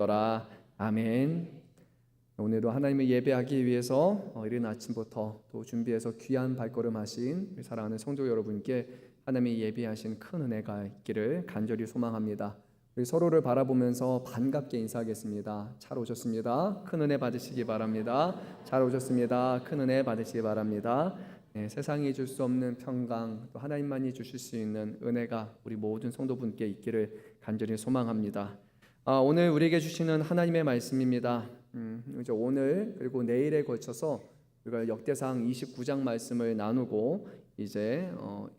더라. 아멘. 오늘도 하나님을 예배하기 위해서 이른 아침부터 또 준비해서 귀한 발걸음 하신 사랑하는 성도 여러분께 하나님이 예비하신 큰 은혜가 있기를 간절히 소망합니다. 우리 서로를 바라보면서 반갑게 인사하겠습니다. 잘 오셨습니다. 큰 은혜 받으시기 바랍니다. 잘 오셨습니다. 큰 은혜 받으시기 바랍니다. 네, 세상이 줄 수 없는 평강, 또 하나님만이 주실 수 있는 은혜가 우리 모든 성도분께 있기를 간절히 소망합니다. 오늘 우리에게 주시는 하나님의 말씀입니다. 이제 오늘 그리고 내일에 걸쳐서 우리가 역대상 29장 말씀을 나누고 이제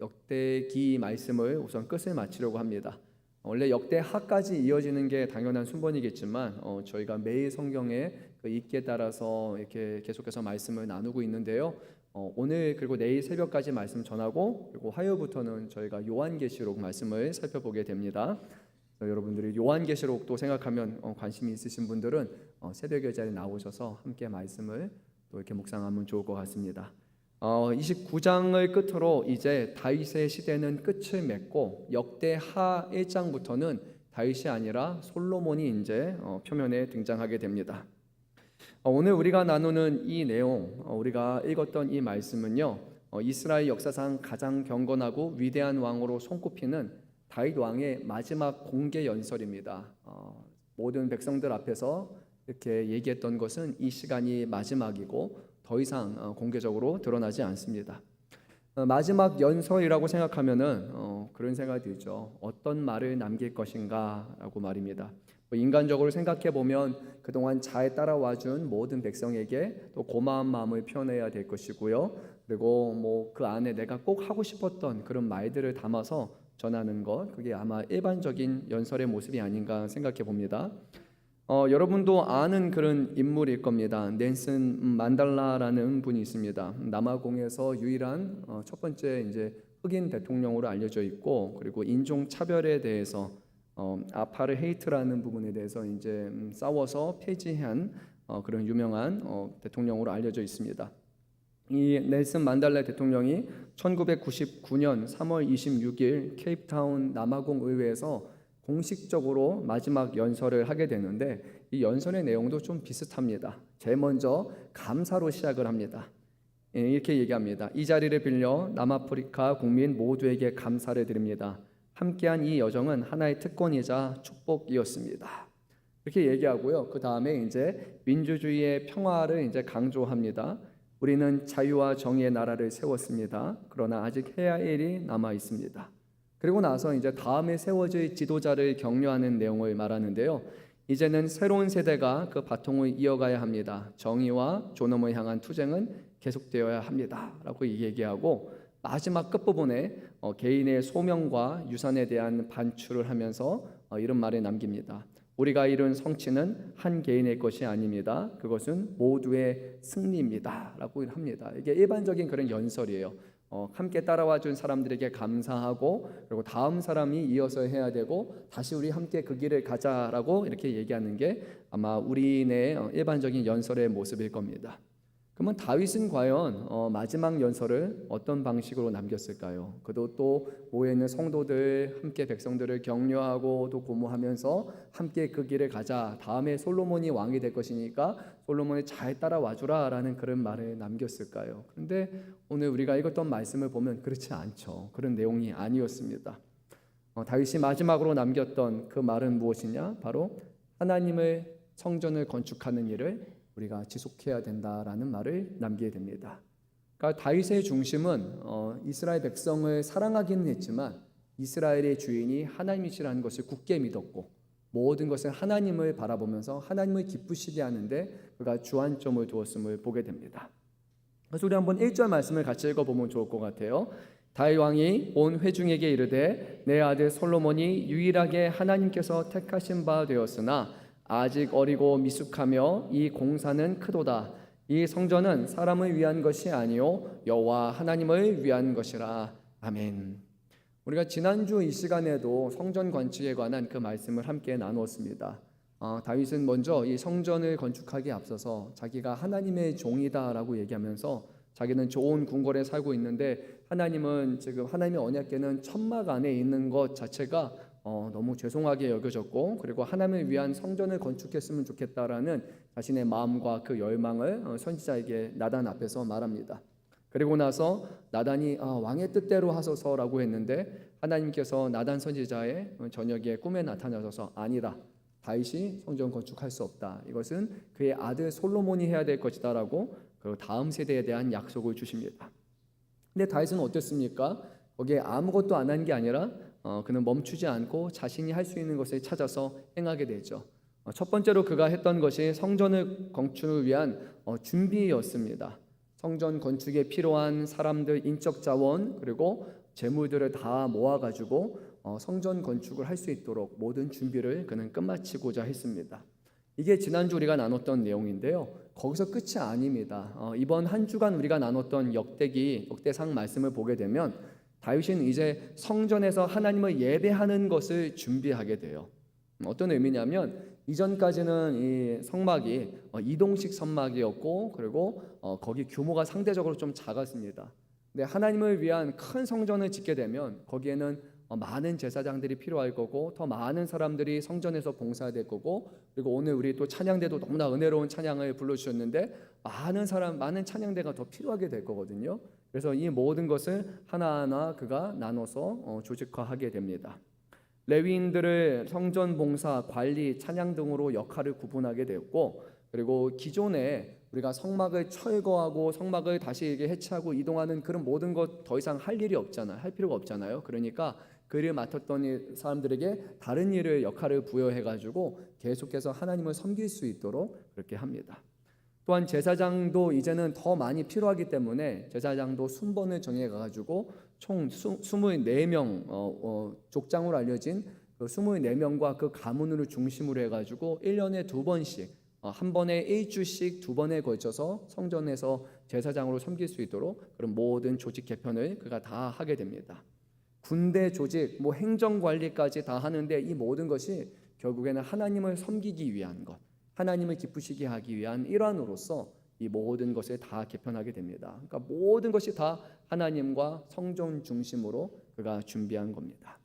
역대기 말씀을 우선 끝을 마치려고 합니다. 원래 역대하까지 이어지는 게 당연한 순번이겠지만 저희가 매일 성경의 그 읽기에 따라서 이렇게 계속해서 말씀을 나누고 있는데요. 오늘 그리고 내일 새벽까지 말씀 전하고 그리고 화요일부터는 저희가 요한계시록 말씀을 살펴보게 됩니다. 여러분들이 요한계시록도 생각하면 관심이 있으신 분들은 새벽에 자리에 나오셔서 함께 말씀을 또 이렇게 묵상하면 좋을 것 같습니다. 29장을 끝으로 이제 다윗의 시대는 끝을 맺고 역대하 1장부터는 다윗이 아니라 솔로몬이 이제 표면에 등장하게 됩니다. 오늘 우리가 나누는 이 내용, 우리가 읽었던 이 말씀은요, 이스라엘 역사상 가장 경건하고 위대한 왕으로 손꼽히는 다윗 왕의 마지막 공개 연설입니다. 모든 백성들 앞에서 이렇게 얘기했던 것은 이 시간이 마지막이고 더 이상 공개적으로 드러나지 않습니다. 마지막 연설이라고 생각하면은 그런 생각이 들죠. 어떤 말을 남길 것인가라고 말입니다. 인간적으로 생각해 보면 그동안 잘 따라와준 모든 백성에게 또 고마운 마음을 표현해야 될 것이고요. 그리고 뭐 그 안에 내가 꼭 하고 싶었던 그런 말들을 담아서 전하는 것, 그게 아마 일반적인 연설의 모습이 아닌가 생각해 봅니다. 여러분도 아는 그런 인물일 겁니다. 넬슨 만델라라는 분이 있습니다. 남아공에서 유일한 첫 번째 이제 흑인 대통령으로 알려져 있고, 그리고 인종 차별에 대해서 아파르헤이트라는 부분에 대해서 이제 싸워서 폐지한 그런 유명한 대통령으로 알려져 있습니다. 이 넬슨 만델라 대통령이 1999년 3월 26일 케이프타운 남아공 의회에서 공식적으로 마지막 연설을 하게 되는데 이 연설의 내용도 좀 비슷합니다. 제일 먼저 감사로 시작을 합니다. 이렇게 얘기합니다. 이 자리를 빌려 남아프리카 국민 모두에게 감사를 드립니다. 함께한 이 여정은 하나의 특권이자 축복이었습니다. 이렇게 얘기하고요. 그 다음에 이제 민주주의의 평화를 이제 강조합니다. 우리는 자유와 정의의 나라를 세웠습니다. 그러나 아직 해야 할 일이 남아 있습니다. 그리고 나서 이제 다음에 세워질 지도자를 격려하는 내용을 말하는데요. 이제는 새로운 세대가 그 바통을 이어가야 합니다. 정의와 존엄을 향한 투쟁은 계속되어야 합니다. 라고 얘기하고 마지막 끝부분에 개인의 소명과 유산에 대한 반추를 하면서 이런 말을 남깁니다. 우리가 이룬 성취는 한 개인의 것이 아닙니다. 그것은 모두의 승리입니다. 라고 합니다. 이게 일반적인 그런 연설이에요. 함께 따라와 준 사람들에게 감사하고 그리고 다음 사람이 이어서 해야 되고 다시 우리 함께 그 길을 가자라고 이렇게 얘기하는 게 아마 우리네 일반적인 연설의 모습일 겁니다. 그러면 다윗은 과연 마지막 연설을 어떤 방식으로 남겼을까요? 그도 또 모여있는 성도들 함께 백성들을 격려하고 또 고무하면서 함께 그 길을 가자. 다음에 솔로몬이 왕이 될 것이니까 솔로몬이 잘 따라와 주라 라는 그런 말을 남겼을까요? 그런데 오늘 우리가 읽었던 말씀을 보면 그렇지 않죠. 그런 내용이 아니었습니다. 다윗이 마지막으로 남겼던 그 말은 무엇이냐? 바로 하나님의 성전을 건축하는 일을 우리가 지속해야 된다라는 말을 남기게 됩니다. 그러니까 다윗의 중심은 이스라엘 백성을 사랑하기는 했지만 이스라엘의 주인이 하나님이시라는 것을 굳게 믿었고 모든 것을 하나님을 바라보면서 하나님을 기쁘시게 하는데 그가 주안점을 두었음을 보게 됩니다. 그래서 우리 한번 1절 말씀을 같이 읽어보면 좋을 것 같아요. 다윗 왕이 온 회중에게 이르되 내 아들 솔로몬이 유일하게 하나님께서 택하신 바 되었으나 아직 어리고 미숙하며 이 공사는 크도다. 이 성전은 사람을 위한 것이 아니요 여호와 하나님을 위한 것이라. 아멘. 우리가 지난주 이 시간에도 성전 건축에 관한 그 말씀을 함께 나누었습니다. 다윗은 먼저 이 성전을 건축하기에 앞서서 자기가 하나님의 종이다라고 얘기하면서 자기는 좋은 궁궐에 살고 있는데 하나님은 지금 하나님의 언약궤는 천막 안에 있는 것 자체가 너무 죄송하게 여겨졌고, 그리고 하나님을 위한 성전을 건축했으면 좋겠다라는 자신의 마음과 그 열망을 선지자에게 나단 앞에서 말합니다. 그리고 나서 나단이 왕의 뜻대로 하소서라고 했는데, 하나님께서 나단 선지자의 저녁에 꿈에 나타나셔서 아니다, 다윗이 성전 건축할 수 없다, 이것은 그의 아들 솔로몬이 해야 될 것이다라고 그 다음 세대에 대한 약속을 주십니다. 근데 다윗은 어땠습니까? 거기에 아무것도 안 한 게 아니라 그는 멈추지 않고 자신이 할 수 있는 것을 찾아서 행하게 되죠. 첫 번째로 그가 했던 것이 성전을 건축을 위한 준비였습니다. 성전 건축에 필요한 사람들, 인적 자원, 그리고 재물들을 다 모아가지고 성전 건축을 할 수 있도록 모든 준비를 그는 끝마치고자 했습니다. 이게 지난주 우리가 나눴던 내용인데요, 거기서 끝이 아닙니다. 이번 한 주간 우리가 나눴던 역대상 말씀을 보게 되면 다윗은 이제 성전에서 하나님을 예배하는 것을 준비하게 돼요. 어떤 의미냐면, 이전까지는 이 성막이 이동식 성막이었고, 그리고 거기 규모가 상대적으로 좀 작았습니다. 근데 하나님을 위한 큰 성전을 짓게 되면 거기에는 많은 제사장들이 필요할 거고, 더 많은 사람들이 성전에서 봉사될 거고, 그리고 오늘 우리 또 찬양대도 너무나 은혜로운 찬양을 불러주셨는데 많은 찬양대가 더 필요하게 될 거거든요. 그래서 이 모든 것을 하나하나 그가 나눠서 조직화하게 됩니다. 레위인들을 성전 봉사, 관리, 찬양 등으로 역할을 구분하게 되었고, 그리고 기존에 우리가 성막을 철거하고 성막을 다시 해체하고 이동하는 그런 모든 것 더 이상 할 필요가 없잖아요. 그러니까 그 일을 맡았던 사람들에게 다른 역할을 부여해가지고 계속해서 하나님을 섬길 수 있도록 그렇게 합니다. 또한 제사장도 이제는 더 많이 필요하기 때문에 제사장도 순번을 정해가지고 총 24명, 족장으로 알려진 그 24명과 그 가문을 중심으로 해가지고 1년에 2번씩, 한 번에 일주씩 2번에 걸쳐서 성전에서 제사장으로 섬길 수 있도록 그런 모든 조직 개편을 그가 다 하게 됩니다. 군대 조직, 행정관리까지 다 하는데 이 모든 것이 결국에는 하나님을 섬기기 위한 것, 하나님을 기쁘시게 하기 위한 일환으로서 이 모든 것을 다 개편하게 됩니다. 그러니까 모든 것이 다 하나님과 성전 중심으로 그가 준비한 겁니다.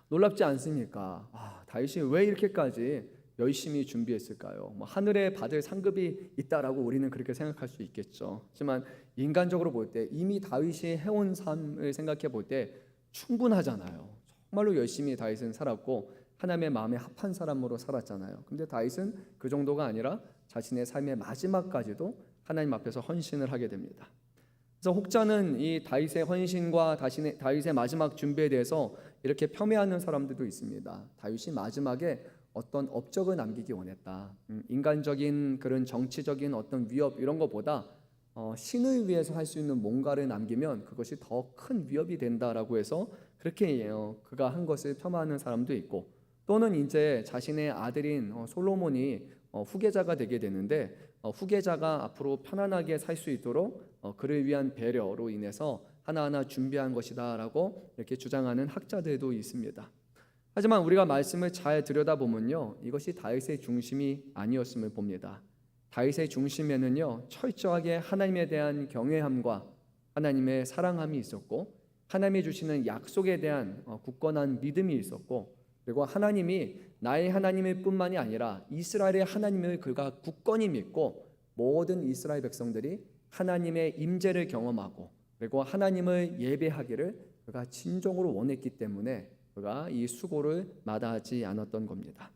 놀랍지 않습니까? 다윗이 왜 이렇게까지 열심히 준비했을까요? 하늘에 받을 상급이 있다라고 우리는 그렇게 생각할 수 있겠죠. 하지만 인간적으로 볼 때 이미 다윗이 해온 삶을 생각해 볼 때 충분하잖아요. 정말로 열심히 다윗은 살았고 하나님의 마음에 합한 사람으로 살았잖아요. 근데 다윗은 그 정도가 아니라 자신의 삶의 마지막까지도 하나님 앞에서 헌신을 하게 됩니다. 그래서 혹자는 이 다윗의 헌신과 다윗의 마지막 준비에 대해서 이렇게 폄훼하는 사람들도 있습니다. 다윗이 마지막에 어떤 업적을 남기기 원했다. 인간적인 그런 정치적인 어떤 위협 이런 것보다 신을 위해서 할 수 있는 뭔가를 남기면 그것이 더 큰 위협이 된다라고 해서 그렇게 그가 한 것을 폄하하는 사람도 있고, 또는 이제 자신의 아들인 솔로몬이 후계자가 되게 되는데 후계자가 앞으로 편안하게 살 수 있도록 그를 위한 배려로 인해서 하나하나 준비한 것이다라고 이렇게 주장하는 학자들도 있습니다. 하지만 우리가 말씀을 잘 들여다보면요, 이것이 다윗의 중심이 아니었음을 봅니다. 다윗의 중심에는요, 철저하게 하나님에 대한 경외함과 하나님의 사랑함이 있었고, 하나님이 주시는 약속에 대한 굳건한 믿음이 있었고, 그리고 하나님이 나의 하나님일 뿐만이 아니라 이스라엘의 하나님을 그가 굳건히 믿고 모든 이스라엘 백성들이 하나님의 임재를 경험하고 그리고 하나님을 예배하기를 그가 진정으로 원했기 때문에 그가 이 수고를 마다하지 않았던 겁니다.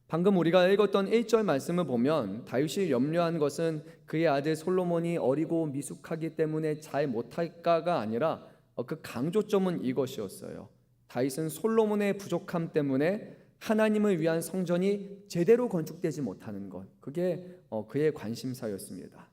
방금 우리가 읽었던 1절 말씀을 보면 다윗이 염려한 것은 그의 아들 솔로몬이 어리고 미숙하기 때문에 잘 못할까가 아니라 그 강조점은 이것이었어요. 다윗은 솔로몬의 부족함 때문에 하나님을 위한 성전이 제대로 건축되지 못하는 것, 그게 그의 관심사였습니다.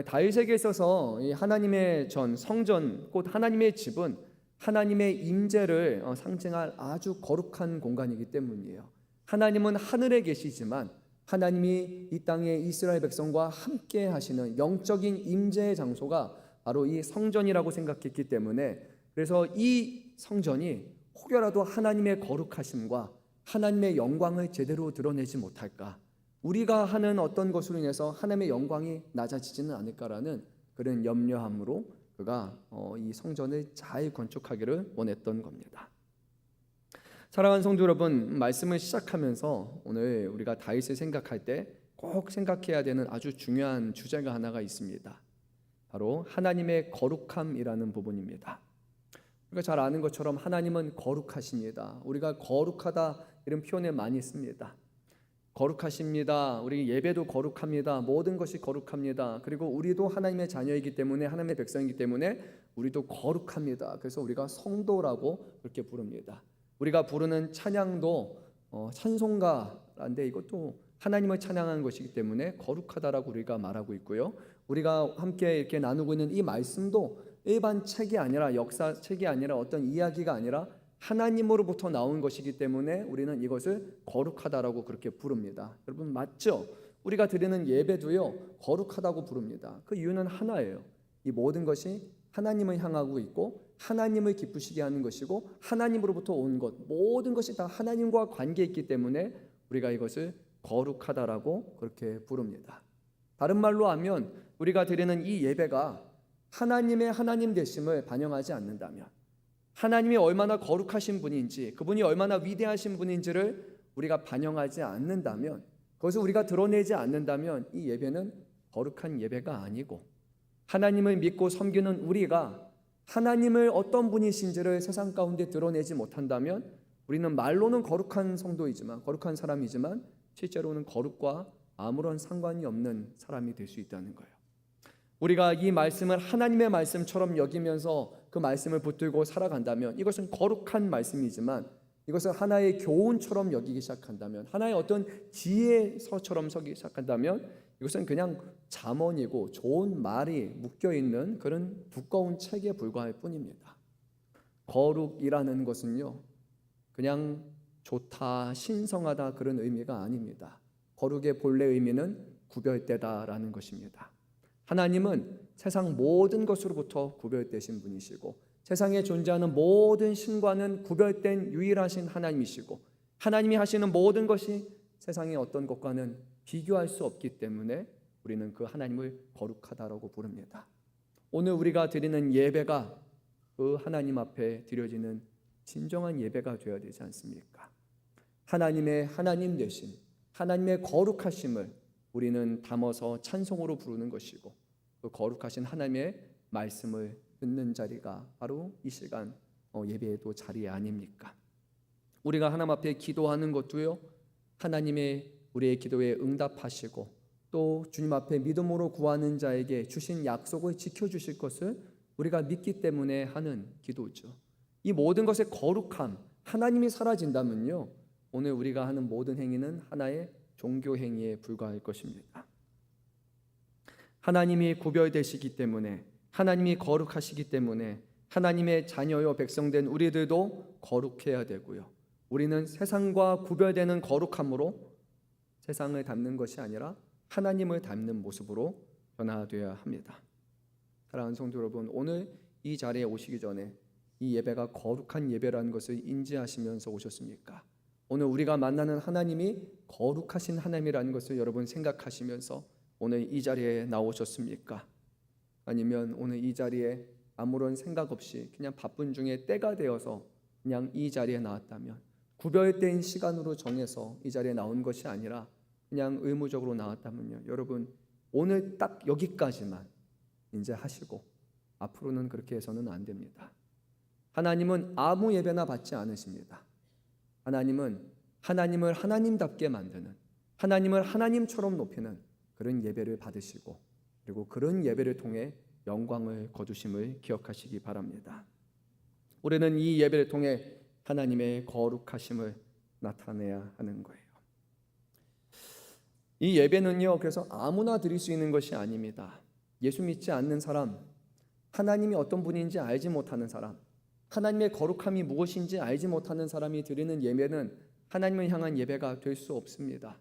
다윗에게 있어서 이 하나님의 성전, 곧 하나님의 집은 하나님의 임재를 상징할 아주 거룩한 공간이기 때문이에요. 하나님은 하늘에 계시지만 하나님이 이 땅의 이스라엘 백성과 함께 하시는 영적인 임재의 장소가 바로 이 성전이라고 생각했기 때문에, 그래서 이 성전이 혹여라도 하나님의 거룩하심과 하나님의 영광을 제대로 드러내지 못할까, 우리가 하는 어떤 것으로 인해서 하나님의 영광이 낮아지지는 않을까라는 그런 염려함으로 그가 이 성전을 잘 건축하기를 원했던 겁니다. 사랑하는 성도 여러분, 말씀을 시작하면서 오늘 우리가 다윗을 생각할 때 꼭 생각해야 되는 아주 중요한 주제가 하나가 있습니다. 바로 하나님의 거룩함이라는 부분입니다. 우리가 잘 아는 것처럼 하나님은 거룩하십니다. 우리가 거룩하다 이런 표현을 많이 씁니다. 거룩하십니다. 우리 예배도 거룩합니다. 모든 것이 거룩합니다. 그리고 우리도 하나님의 자녀이기 때문에, 하나님의 백성이기 때문에 우리도 거룩합니다. 그래서 우리가 성도라고 그렇게 부릅니다. 우리가 부르는 찬양도 찬송가인데 이것도 하나님을 찬양하는 것이기 때문에 거룩하다라고 우리가 말하고 있고요. 우리가 함께 이렇게 나누고 있는 이 말씀도 일반 책이 아니라, 역사책이 아니라, 어떤 이야기가 아니라 하나님으로부터 나온 것이기 때문에 우리는 이것을 거룩하다라고 그렇게 부릅니다. 여러분 맞죠? 우리가 드리는 예배도요 거룩하다고 부릅니다. 그 이유는 하나예요. 이 모든 것이 하나님을 향하고 있고 하나님을 기쁘시게 하는 것이고 하나님으로부터 온 것, 모든 것이 다 하나님과 관계 있기 때문에 우리가 이것을 거룩하다라고 그렇게 부릅니다. 다른 말로 하면 우리가 드리는 이 예배가 하나님의 하나님 되심을 반영하지 않는다면, 하나님이 얼마나 거룩하신 분인지, 그분이 얼마나 위대하신 분인지를 우리가 반영하지 않는다면, 그것을 우리가 드러내지 않는다면 이 예배는 거룩한 예배가 아니고, 하나님을 믿고 섬기는 우리가 하나님을 어떤 분이신지를 세상 가운데 드러내지 못한다면 우리는 말로는 거룩한 성도이지만, 거룩한 사람이지만 실제로는 거룩과 아무런 상관이 없는 사람이 될 수 있다는 거예요. 우리가 이 말씀을 하나님의 말씀처럼 여기면서 그 말씀을 붙들고 살아간다면 이것은 거룩한 말씀이지만, 이것을 하나의 교훈처럼 여기기 시작한다면, 하나의 어떤 지혜서처럼 서기 시작한다면 이것은 그냥 잠언이고 좋은 말이 묶여있는 그런 두꺼운 책에 불과할 뿐입니다. 거룩이라는 것은요 그냥 좋다, 신성하다 그런 의미가 아닙니다. 거룩의 본래 의미는 구별되다라는 것입니다. 하나님은 세상 모든 것으로부터 구별되신 분이시고, 세상에 존재하는 모든 신과는 구별된 유일하신 하나님이시고, 하나님이 하시는 모든 것이 세상의 어떤 것과는 비교할 수 없기 때문에 우리는 그 하나님을 거룩하다라고 부릅니다. 오늘 우리가 드리는 예배가 그 하나님 앞에 드려지는 진정한 예배가 되어야 되지 않습니까? 하나님의 하나님 되심, 하나님의 거룩하심을 우리는 담아서 찬송으로 부르는 것이고, 그 거룩하신 하나님의 말씀을 듣는 자리가 바로 이 시간 예배도 자리 아닙니까? 우리가 하나님 앞에 기도하는 것도요 하나님의 우리의 기도에 응답하시고 또 주님 앞에 믿음으로 구하는 자에게 주신 약속을 지켜주실 것을 우리가 믿기 때문에 하는 기도죠. 이 모든 것의 거룩함, 하나님이 사라진다면요 오늘 우리가 하는 모든 행위는 하나의 종교 행위에 불과할 것입니다. 하나님이 구별되시기 때문에, 하나님이 거룩하시기 때문에 하나님의 자녀요 백성된 우리들도 거룩해야 되고요, 우리는 세상과 구별되는 거룩함으로 세상을 닮는 것이 아니라 하나님을 닮는 모습으로 변화되어야 합니다. 사랑하는 성도 여러분, 오늘 이 자리에 오시기 전에 이 예배가 거룩한 예배라는 것을 인지하시면서 오셨습니까? 오늘 우리가 만나는 하나님이 거룩하신 하나님이라는 것을 여러분 생각하시면서 오늘 이 자리에 나오셨습니까? 아니면 오늘 이 자리에 아무런 생각 없이 그냥 바쁜 중에 때가 되어서 그냥 이 자리에 나왔다면, 구별된 시간으로 정해서 이 자리에 나온 것이 아니라 그냥 의무적으로 나왔다면요, 여러분 오늘 딱 여기까지만 이제 하시고 앞으로는 그렇게 해서는 안 됩니다. 하나님은 아무 예배나 받지 않으십니다. 하나님은 하나님을 하나님답게 만드는, 하나님을 하나님처럼 높이는 그런 예배를 받으시고, 그리고 그런 예배를 통해 영광을 거두심을 기억하시기 바랍니다. 우리는 이 예배를 통해 하나님의 거룩하심을 나타내야 하는 거예요. 이 예배는요 그래서 아무나 드릴 수 있는 것이 아닙니다. 예수 믿지 않는 사람, 하나님이 어떤 분인지 알지 못하는 사람, 하나님의 거룩함이 무엇인지 알지 못하는 사람이 드리는 예배는 하나님을 향한 예배가 될 수 없습니다.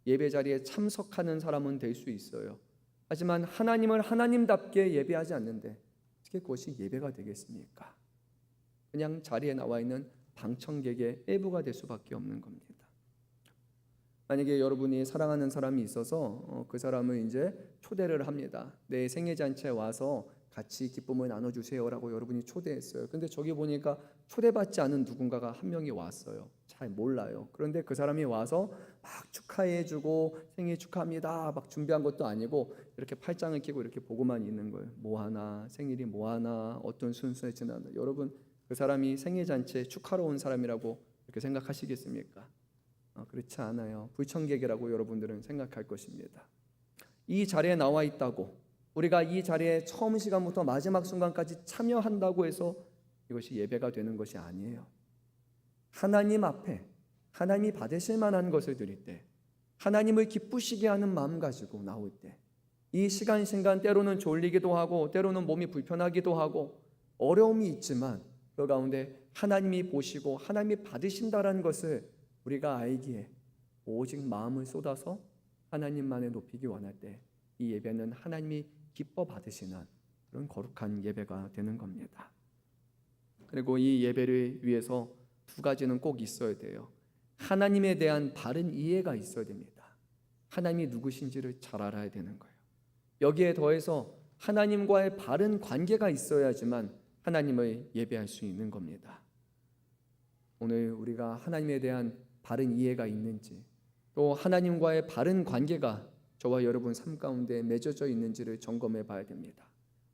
예배 자리에 참석하는 사람은 될 수 있어요. 하지만 하나님을 하나님답게 예배하지 않는데 어떻게 그것이 예배가 되겠습니까? 그냥 자리에 나와 있는 방청객의 일부가 될 수밖에 없는 겁니다. 만약에 여러분이 사랑하는 사람이 있어서 그 사람을 이제 초대를 합니다. 내 생일 잔치에 와서 같이 기쁨을 나눠주세요라고 여러분이 초대했어요. 근데 저기 보니까 초대받지 않은 누군가가 한 명이 왔어요. 잘 몰라요. 그런데 그 사람이 와서 막 축하해주고 생일 축하합니다 막 준비한 것도 아니고 이렇게 팔짱을 끼고 이렇게 보고만 있는 거예요. 뭐 하나, 생일이 뭐 하나, 어떤 순서에 지나나. 여러분, 그 사람이 생일 잔치에 축하러 온 사람이라고 이렇게 생각하시겠습니까? 그렇지 않아요. 불청객이라고 여러분들은 생각할 것입니다. 이 자리에 나와 있다고, 우리가 이 자리에 처음 시간부터 마지막 순간까지 참여한다고 해서 이것이 예배가 되는 것이 아니에요. 하나님 앞에 하나님이 받으실 만한 것을 드릴 때, 하나님을 기쁘시게 하는 마음 가지고 나올 때, 이 시간 때로는 졸리기도 하고 때로는 몸이 불편하기도 하고 어려움이 있지만 그 가운데 하나님이 보시고 하나님이 받으신다라는 것을 우리가 알기에 오직 마음을 쏟아서 하나님만을 높이기 원할 때 이 예배는 하나님이 기뻐 받으시는 그런 거룩한 예배가 되는 겁니다. 그리고 이 예배를 위해서 두 가지는 꼭 있어야 돼요. 하나님에 대한 바른 이해가 있어야 됩니다. 하나님이 누구신지를 잘 알아야 되는 거예요. 여기에 더해서 하나님과의 바른 관계가 있어야지만 하나님을 예배할 수 있는 겁니다. 오늘 우리가 하나님에 대한 바른 이해가 있는지, 또 하나님과의 바른 관계가 저와 여러분 삶 가운데 맺어져 있는지를 점검해 봐야 됩니다.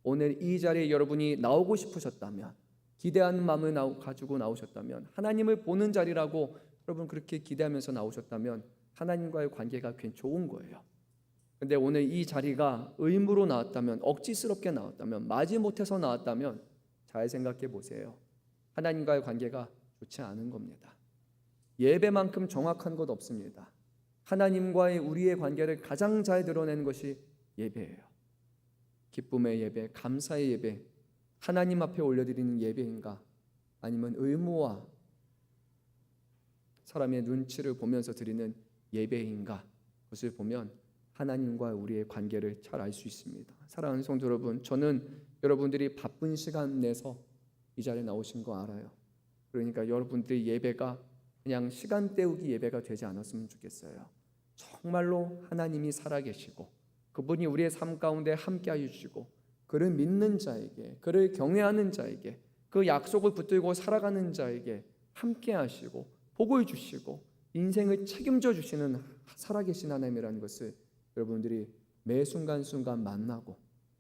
오늘 이 자리에 여러분이 나오고 싶으셨다면, 기대하는 마음을 가지고 나오셨다면, 하나님을 보는 자리라고 여러분 그렇게 기대하면서 나오셨다면 하나님과의 관계가 굉장히 좋은 거예요. 근데 오늘 이 자리가 의무로 나왔다면, 억지스럽게 나왔다면, 마지못해서 나왔다면 잘 생각해 보세요. 하나님과의 관계가 좋지 않은 겁니다. 예배만큼 정확한 것 없습니다. 하나님과의 우리의 관계를 가장 잘 드러내는 것이 예배예요. 기쁨의 예배, 감사의 예배, 하나님 앞에 올려드리는 예배인가, 아니면 의무와 사람의 눈치를 보면서 드리는 예배인가, 그것을 보면 하나님과 우리의 관계를 잘 알 수 있습니다. 사랑하는 성도 여러분, 저는 여러분들이 바쁜 시간 내서 이 자리에 나오신 거 알아요. 그러니까 여러분들의 예배가 그냥 시간 때우기 예배가 되지 않았으면 좋겠어요. 정말로 하나님이 살아계시고 그분이 우리의 삶 가운데 함께하여 주시고 그를 믿는 자에게, 그를 경외하는 자에게, 그 약속을 붙들고 살아가는 자에게 함께하시고 복을 주시고 인생을 책임져 주시는 살아계신 하나님이라는 것을 여러분들이 매 순간순간 만나고,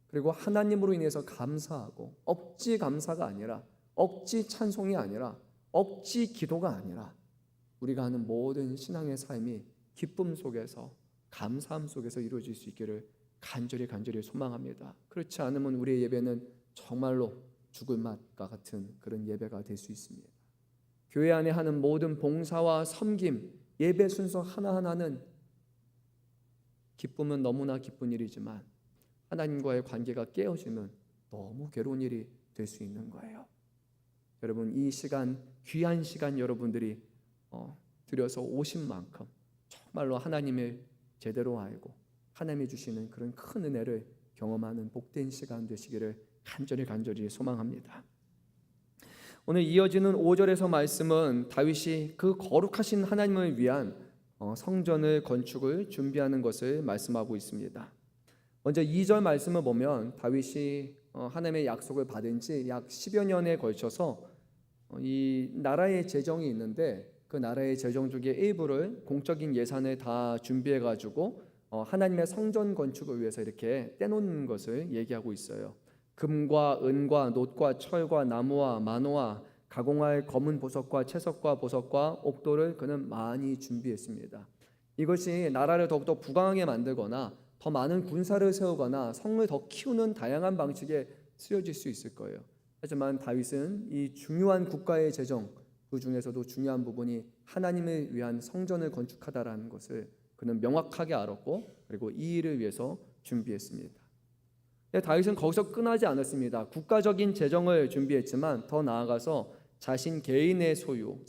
그리고 하나님으로 인해서 감사하고, 억지 감사가 아니라, 억지 찬송이 아니라, 억지 기도가 아니라 우리가 하는 모든 신앙의 삶이 기쁨 속에서, 감사함 속에서 이루어질 수 있기를 간절히 소망합니다. 그렇지 않으면 우리의 예배는 정말로 죽을 맛과 같은 그런 예배가 될 수 있습니다. 교회 안에 하는 모든 봉사와 섬김, 예배 순서 하나하나는 기쁨은 너무나 기쁜 일이지만 하나님과의 관계가 깨어지면 너무 괴로운 일이 될 수 있는 거예요. 여러분, 이 시간, 귀한 시간 여러분들이 들여서 오신 만큼 정말로 하나님을 제대로 알고 하나님이 주시는 그런 큰 은혜를 경험하는 복된 시간 되시기를 간절히 소망합니다. 오늘 이어지는 5절에서 말씀은 다윗이 그 거룩하신 하나님을 위한 성전을 건축을 준비하는 것을 말씀하고 있습니다. 먼저 2절 말씀을 보면 다윗이 하나님의 약속을 받은 지 약 10여 년에 걸쳐서 이 나라의 재정이 있는데 그 나라의 재정 중에 일부를 공적인 예산을 다 준비해 가지고 하나님의 성전 건축을 위해서 이렇게 떼놓는 것을 얘기하고 있어요. 금과 은과 놋과 철과 나무와 만호와 가공할 검은 보석과 채석과 보석과 옥도를 그는 많이 준비했습니다. 이것이 나라를 더욱더 부강하게 만들거나 더 많은 군사를 세우거나 성을 더 키우는 다양한 방식에 쓰여질 수 있을 거예요. 하지만 다윗은 이 중요한 국가의 재정, 그 중에서도 중요한 부분이 하나님을 위한 성전을 건축하다라는 것을 그는 명확하게 알았고, 그리고 이 일을 위해서 준비했습니다. 다윗은 거기서 끝나지 않았습니다. 국가적인 재정을 준비했지만 더 나아가서 자신 개인의 소유,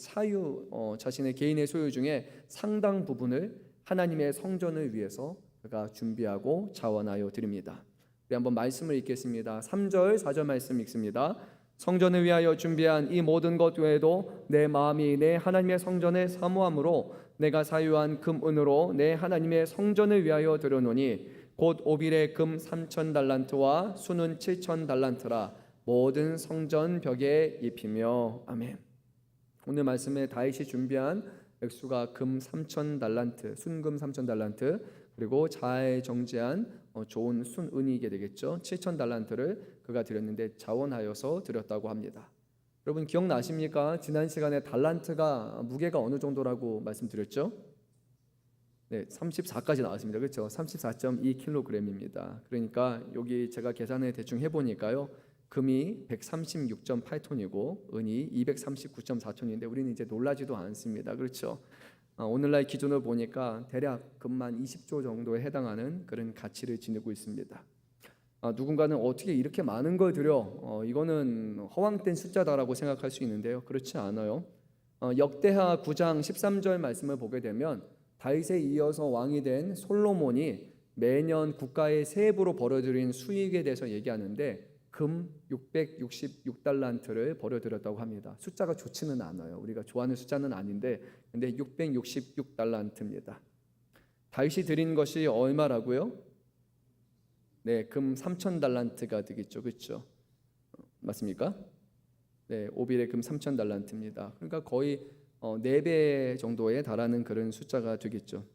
자신의 개인의 소유 중에 상당 부분을 하나님의 성전을 위해서 그가 준비하고 자원하여 드립니다. 우리 한번 말씀을 읽겠습니다. 3절, 4절 말씀 읽습니다. 성전을 위하여 준비한 이 모든 것 외에도 내 마음이 내 하나님의 성전을 사모함으로 내가 사유한 금 은으로 내 하나님의 성전을 위하여 드려노니 곧 오빌의 금 3천 달란트와 수는 7천 달란트라 모든 성전 벽에 입히며. 아멘. 오늘 말씀에 다윗이 준비한 액수가 금 3천 달란트, 순금 3천 달란트, 그리고 잘 정제한 좋은 순은이게 되겠죠. 7천 달란트를 그가 드렸는데 자원하여서 드렸다고 합니다. 여러분 기억나십니까? 지난 시간에 달란트가 무게가 어느 정도라고 말씀드렸죠? 네, 34까지 나왔습니다. 그렇죠? 34.2kg입니다. 그러니까 여기 제가 계산을 대충 해보니까요, 금이 136.8톤이고 은이 239.4톤인데 우리는 이제 놀라지도 않습니다. 그렇죠? 오늘날 기준으로 보니까 대략 금만 20조 정도에 해당하는 그런 가치를 지니고 있습니다. 누군가는 어떻게 이렇게 많은 걸 드려? 이거는 허황된 숫자다라고 생각할 수 있는데요. 그렇지 않아요. 역대하 9장 13절 말씀을 보게 되면 다윗에 이어서 왕이 된 솔로몬이 매년 국가의 세입으로 벌어들인 수익에 대해서 얘기하는데 금 666달란트를 벌어들였다고 합니다. 숫자가 좋지는 않아요. 우리가 좋아하는 숫자는 아닌데 근데 666달란트입니다. 다윗이 드린 것이 얼마라고요? 네, 금 3천 달란트가 되겠죠. 그렇죠? 맞습니까? 네, 오빌의 금 3천 달란트입니다. 그러니까 거의 4배 정도에 달하는 그런 숫자가 되겠죠.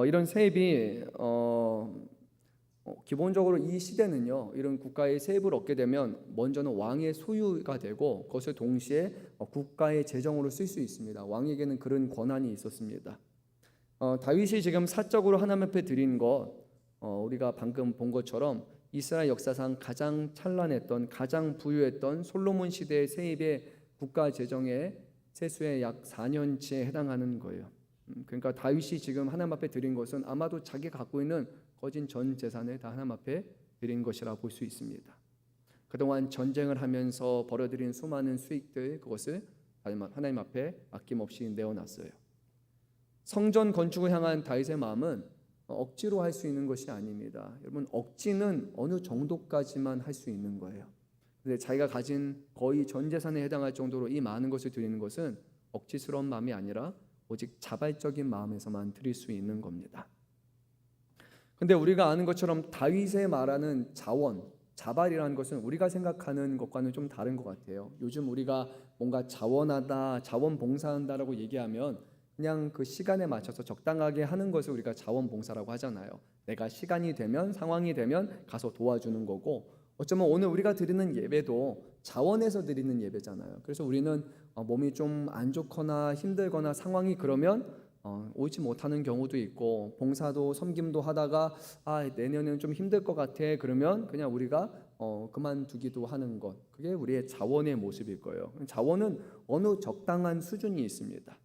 이런 세입이 기본적으로 이 시대는요, 이런 국가의 세입을 얻게 되면 먼저는 왕의 소유가 되고 그것을 동시에 국가의 재정으로 쓸 수 있습니다. 왕에게는 그런 권한이 있었습니다. 다윗이 지금 사적으로 하나님 앞에 드린 것, 우리가 방금 본 것처럼 이스라엘 역사상 가장 찬란했던, 가장 부유했던 솔로몬 시대의 세입의 국가 재정의 세수의 약 4년치에 해당하는 거예요. 그러니까 다윗이 지금 하나님 앞에 드린 것은 아마도 자기가 갖고 있는 거진 전 재산을 다 하나님 앞에 드린 것이라 볼 수 있습니다. 그동안 전쟁을 하면서 벌어들인 수많은 수익들, 그것을 하나님 앞에 아낌없이 내어놨어요. 성전 건축을 향한 다윗의 마음은 억지로 할 수 있는 것이 아닙니다. 여러분, 억지는 어느 정도까지만 할 수 있는 거예요. 근데 자기가 가진 거의 전 재산에 해당할 정도로 이 많은 것을 드리는 것은 억지스러운 마음이 아니라 오직 자발적인 마음에서만 드릴 수 있는 겁니다. 근데 우리가 아는 것처럼 다윗의 말하는 자원, 자발이라는 것은 우리가 생각하는 것과는 좀 다른 것 같아요. 요즘 우리가 뭔가 자원하다, 자원봉사한다라고 얘기하면 그냥 그 시간에 맞춰서 적당하게 하는 것을 우리가 자원봉사라고 하잖아요. 내가 시간이 되면, 상황이 되면 가서 도와주는 거고, 어쩌면 오늘 우리가 드리는 예배도 자원에서 드리는 예배잖아요. 그래서 우리는 몸이 좀 안 좋거나 힘들거나 상황이 그러면 오지 못하는 경우도 있고, 봉사도 섬김도 하다가 내년에는 좀 힘들 것 같아, 그러면 그냥 우리가 그만두기도 하는 것, 그게 우리의 자원의 모습일 거예요. 자원은 어느 적당한 수준이 있습니다.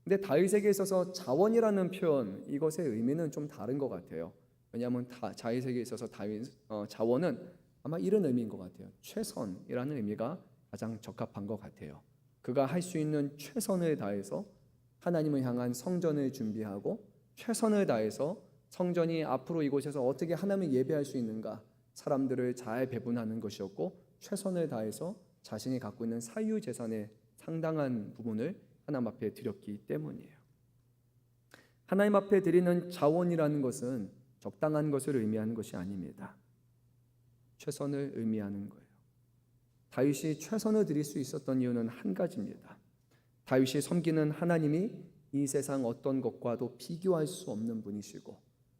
근데 다윗에게 있어서 자원이라는 표현, 이것의 의미는 좀 다른 것 같아요. 왜냐하면 다윗에게 있어서 자원은 아마 이런 의미인 것 같아요. 최선이라는 의미가 가장 적합한 것 같아요. 그가 할 수 있는 최선을 다해서 하나님을 향한 성전을 준비하고, 최선을 다해서 성전이 앞으로 이곳에서 어떻게 하나님을 예배할 수 있는가, 사람들을 잘 배분하는 것이었고, 최선을 다해서 자신이 갖고 있는 사유 재산의 상당한 부분을 하나님 앞에 드렸기 때문이에요. 하나님 앞에 드리는 자원이라는 것은 적당한 것을 의미하는 것이 아닙니다. 최선을 의미하는 거예요. 다윗이 최선을 드릴 수 있었던 이유는 한 가지입니다. 다윗이 섬기는 하나님이 이 세상 어떤 것과도 비교할 수 없는 분이시고,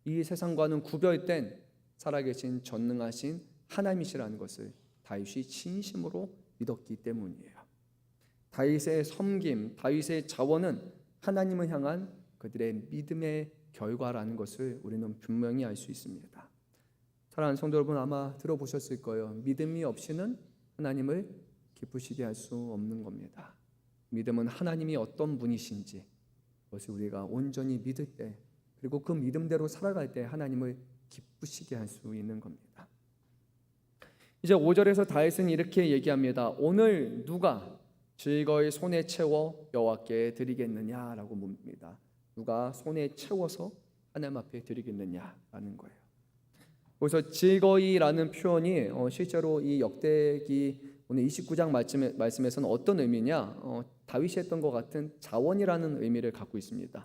이 세상과는 구별된 살아계신 전능하신 하나님이시라는 것을 다윗이 진심으로 믿었기 때문이에요. 다윗의 섬김, 다윗의 자원은 하나님을 향한 그들의 믿음의 결과라는 것을 우리는 분명히 알 수 있습니다. 사랑하는 성도 여러분, 아마 들어보셨을 거예요. 믿음이 없이는 하나님을 기쁘시게 할 수 없는 겁니다. 믿음은 하나님이 어떤 분이신지 그것을 우리가 온전히 믿을 때, 그리고 그 믿음대로 살아갈 때 하나님을 기쁘시게 할 수 있는 겁니다. 이제 5절에서 다윗은 이렇게 얘기합니다. 오늘 누가 즐거이 손에 채워 여호와께 드리겠느냐라고 묻습니다. 누가 손에 채워서 하나님 앞에 드리겠느냐라는 거예요. 그래서 즐거이라는 표현이 실제로 이 역대기 오늘 29장 말씀에서는 어떤 의미냐, 다윗이 했던 것 같은 자원이라는 의미를 갖고 있습니다.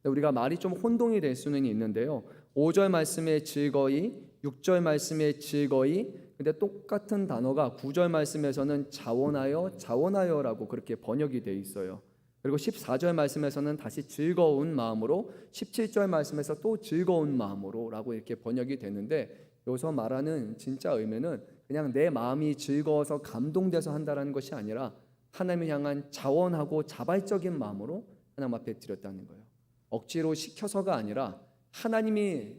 우리가 말이 좀 혼동이 될 수는 있는데요, 5절 말씀에 즐거이, 6절 말씀에 즐거이, 근데 똑같은 단어가 9절 말씀에서는 자원하여라고 그렇게 번역이 되어 있어요. 그리고 14절 말씀에서는 다시 즐거운 마음으로, 17절 말씀에서 또 즐거운 마음으로라고 이렇게 번역이 되는데, 여기서 말하는 진짜 의미는 그냥 내 마음이 즐거워서 감동돼서 한다는 것이 아니라 하나님을 향한 자원하고 자발적인 마음으로 하나님 앞에 드렸다는 거예요. 억지로 시켜서가 아니라 하나님이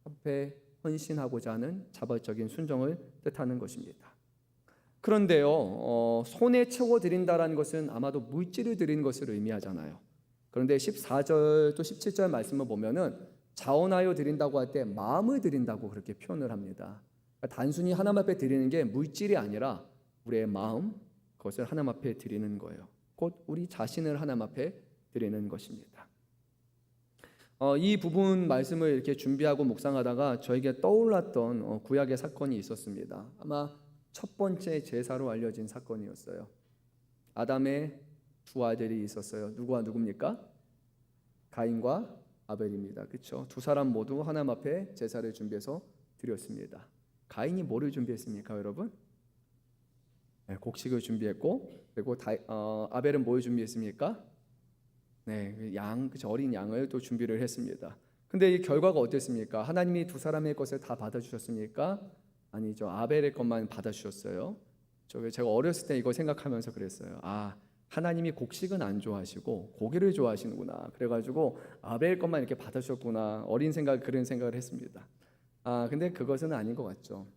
앞에 헌신하고자 하는 자발적인 순종을 뜻하는 것입니다. 그런데요, 손에 채워 드린다라는 것은 아마도 물질을 드리는 것을 의미하잖아요. 그런데 14절 또 17절 말씀을 보면은 자원하여 드린다고 할 때 마음을 드린다고 그렇게 표현을 합니다. 그러니까 단순히 하나님 앞에 드리는 게 물질이 아니라 우리의 마음, 그것을 하나님 앞에 드리는 거예요. 곧 우리 자신을 하나님 앞에 드리는 것입니다. 이 부분 말씀을 이렇게 준비하고 묵상하다가 저에게 떠올랐던 구약의 사건이 있었습니다. 아마 첫 번째 제사로 알려진 사건이었어요. 아담의 두 아들이 있었어요. 누구와 누굽니까? 가인과 아벨입니다. 그렇죠? 두 사람 모두 하나님 앞에 제사를 준비해서 드렸습니다. 가인이 뭐를 준비했습니까, 여러분? 네, 곡식을 준비했고, 그리고 아벨은 뭘 준비했습니까? 네, 어린 양을 또 준비를 했습니다. 근데 이 결과가 어땠습니까? 하나님이 두 사람의 것을 다 받아주셨습니까? 아니죠. 아벨의 것만 받아주셨어요. 제가 어렸을 때 이거 생각하면서 그랬어요. 하나님이 곡식은 안 좋아하시고 고기를 좋아하시는구나. 그래가지고 아벨 것만 이렇게 받아주셨구나. 그런 생각을 했습니다. 근데 그것은 아닌 것 같죠.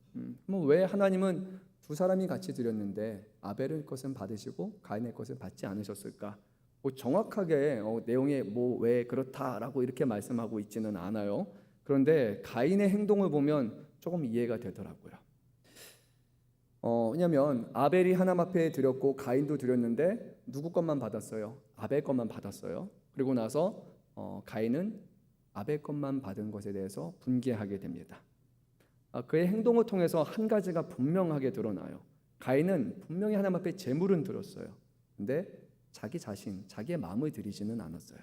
왜 하나님은 두 사람이 같이 드렸는데 아벨의 것은 받으시고 가인의 것은 받지 않으셨을까? 정확하게 내용에 왜 그렇다라고 이렇게 말씀하고 있지는 않아요. 그런데 가인의 행동을 보면 조금 이해가 되더라고요. 왜냐하면 아벨이 하나님 앞에 드렸고 가인도 드렸는데 누구 것만 받았어요? 아벨 것만 받았어요. 그리고 나서 가인은 아벨 것만 받은 것에 대해서 분개하게 됩니다. 그의 행동을 통해서 한 가지가 분명하게 드러나요. 가인은 분명히 하나님 앞에 제물은 드렸어요. 근데 자기 자신, 자기의 마음을 드리지는 않았어요.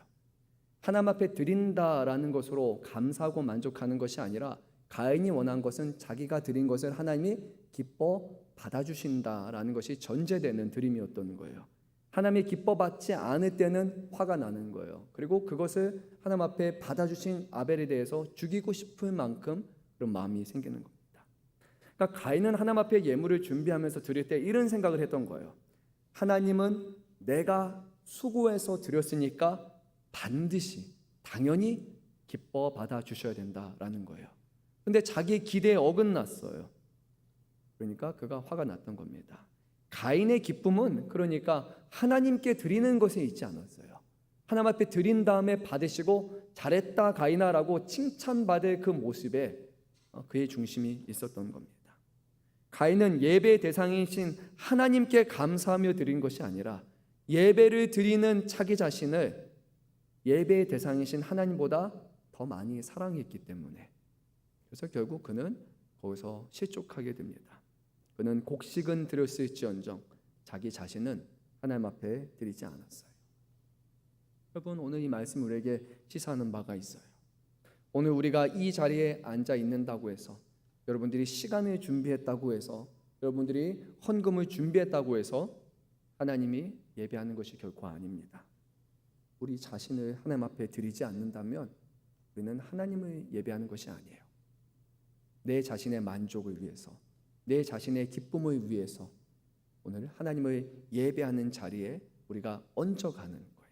하나님 앞에 드린다라는 것으로 감사하고 만족하는 것이 아니라 가인이 원한 것은 자기가 드린 것을 하나님이 기뻐 받아주신다라는 것이 전제되는 드림이었던 거예요. 하나님이 기뻐 받지 않을 때는 화가 나는 거예요. 그리고 그것을 하나님 앞에 받아주신 아벨에 대해서 죽이고 싶을 만큼 그런 마음이 생기는 겁니다. 그러니까 가인은 하나님 앞에 예물을 준비하면서 드릴 때 이런 생각을 했던 거예요. 하나님은 내가 수고해서 드렸으니까 반드시 당연히 기뻐 받아주셔야 된다라는 거예요. 근데 자기의 기대에 어긋났어요. 그러니까 그가 화가 났던 겁니다. 가인의 기쁨은 그러니까 하나님께 드리는 것에 있지 않았어요. 하나님 앞에 드린 다음에 받으시고 잘했다 가인아라고 칭찬받을 그 모습에 그의 중심이 있었던 겁니다. 가인은 예배의 대상이신 하나님께 감사하며 드린 것이 아니라 예배를 드리는 자기 자신을 예배의 대상이신 하나님보다 더 많이 사랑했기 때문에, 그래서 결국 그는 거기서 실족하게 됩니다. 그는 곡식은 드렸을지언정 자기 자신은 하나님 앞에 드리지 않았어요. 여러분, 오늘 이 말씀 우리에게 시사하는 바가 있어요. 오늘 우리가 이 자리에 앉아 있는다고 해서, 여러분들이 시간을 준비했다고 해서, 여러분들이 헌금을 준비했다고 해서 하나님이 예배하는 것이 결코 아닙니다. 우리 자신을 하나님 앞에 드리지 않는다면 우리는 하나님을 예배하는 것이 아니에요. 내 자신의 만족을 위해서, 내 자신의 기쁨을 위해서 오늘 하나님을 예배하는 자리에 우리가 얹어가는 거예요.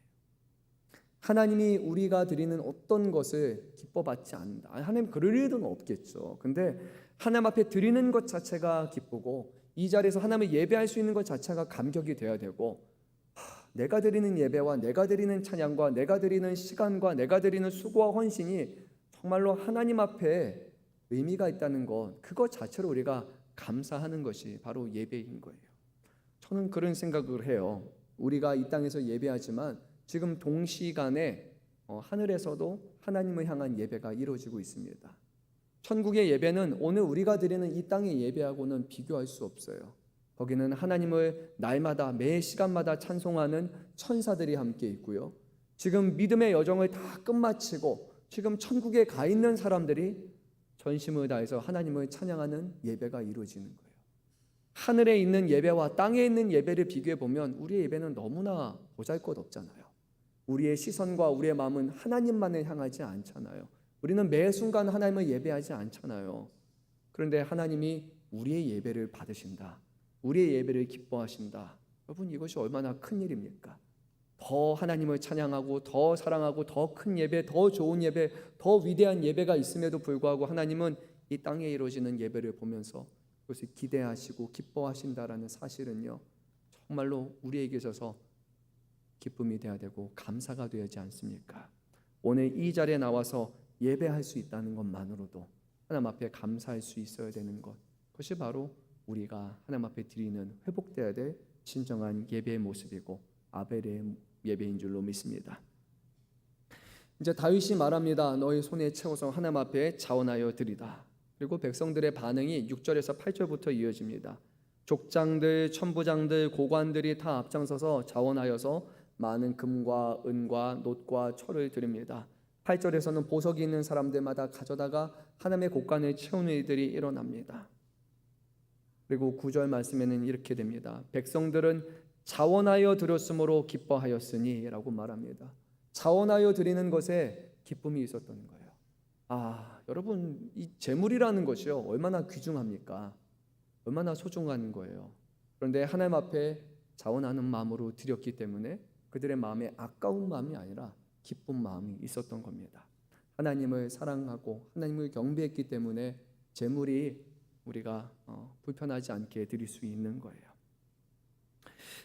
하나님이 우리가 드리는 어떤 것을 기뻐받지 않는다. 하나님 그럴 일은 없겠죠. 근데 하나님 앞에 드리는 것 자체가 기쁘고 이 자리에서 하나님을 예배할 수 있는 것 자체가 감격이 되어야 되고, 내가 드리는 예배와 내가 드리는 찬양과 내가 드리는 시간과 내가 드리는 수고와 헌신이 정말로 하나님 앞에 의미가 있다는 것, 그것 자체로 우리가 감사하는 것이 바로 예배인 거예요. 저는 그런 생각을 해요. 우리가 이 땅에서 예배하지만 지금 동시간에 하늘에서도 하나님을 향한 예배가 이루어지고 있습니다. 천국의 예배는 오늘 우리가 드리는 이 땅의 예배하고는 비교할 수 없어요. 거기는 하나님을 날마다 매 시간마다 찬송하는 천사들이 함께 있고요. 지금 믿음의 여정을 다 끝마치고 지금 천국에 가 있는 사람들이 전심을 다해서 하나님을 찬양하는 예배가 이루어지는 거예요. 하늘에 있는 예배와 땅에 있는 예배를 비교해 보면 우리의 예배는 너무나 보잘것없잖아요. 우리의 시선과 우리의 마음은 하나님만을 향하지 않잖아요. 우리는 매 순간 하나님을 예배하지 않잖아요. 그런데 하나님이 우리의 예배를 받으신다. 우리의 예배를 기뻐하신다. 여러분, 이것이 얼마나 큰 일입니까? 더 하나님을 찬양하고 더 사랑하고 더 큰 예배, 더 좋은 예배, 더 위대한 예배가 있음에도 불구하고 하나님은 이 땅에 이루어지는 예배를 보면서 그것을 기대하시고 기뻐하신다라는 사실은요, 정말로 우리에게 있어서 기쁨이 되어야 되고 감사가 되어야지 않습니까? 오늘 이 자리에 나와서 예배할 수 있다는 것만으로도 하나님 앞에 감사할 수 있어야 되는 것, 그것이 바로 우리가 하나님 앞에 드리는 회복되어야 될 진정한 예배의 모습이고 아벨의 예배인 줄로 믿습니다. 이제 다윗이 말합니다. 너희 손에 채워서 하나님 앞에 자원하여 드리다. 그리고 백성들의 반응이 6절에서 8절부터 이어집니다. 족장들, 천부장들, 고관들이 다 앞장서서 자원하여서 많은 금과 은과 놋과 철을 드립니다. 8절에서는 보석이 있는 사람들마다 가져다가 하나님의 곳간을 채우는 일들이 일어납니다. 그리고 9절 말씀에는 이렇게 됩니다. 백성들은 자원하여 드렸으므로 기뻐하였으니 라고 말합니다. 자원하여 드리는 것에 기쁨이 있었던 거예요. 여러분, 이 재물이라는 것이요, 얼마나 귀중합니까? 얼마나 소중한 거예요. 그런데 하나님 앞에 자원하는 마음으로 드렸기 때문에 그들의 마음에 아까운 마음이 아니라 기쁜 마음이 있었던 겁니다. 하나님을 사랑하고 하나님을 경배했기 때문에 재물이 우리가 불편하지 않게 드릴 수 있는 거예요.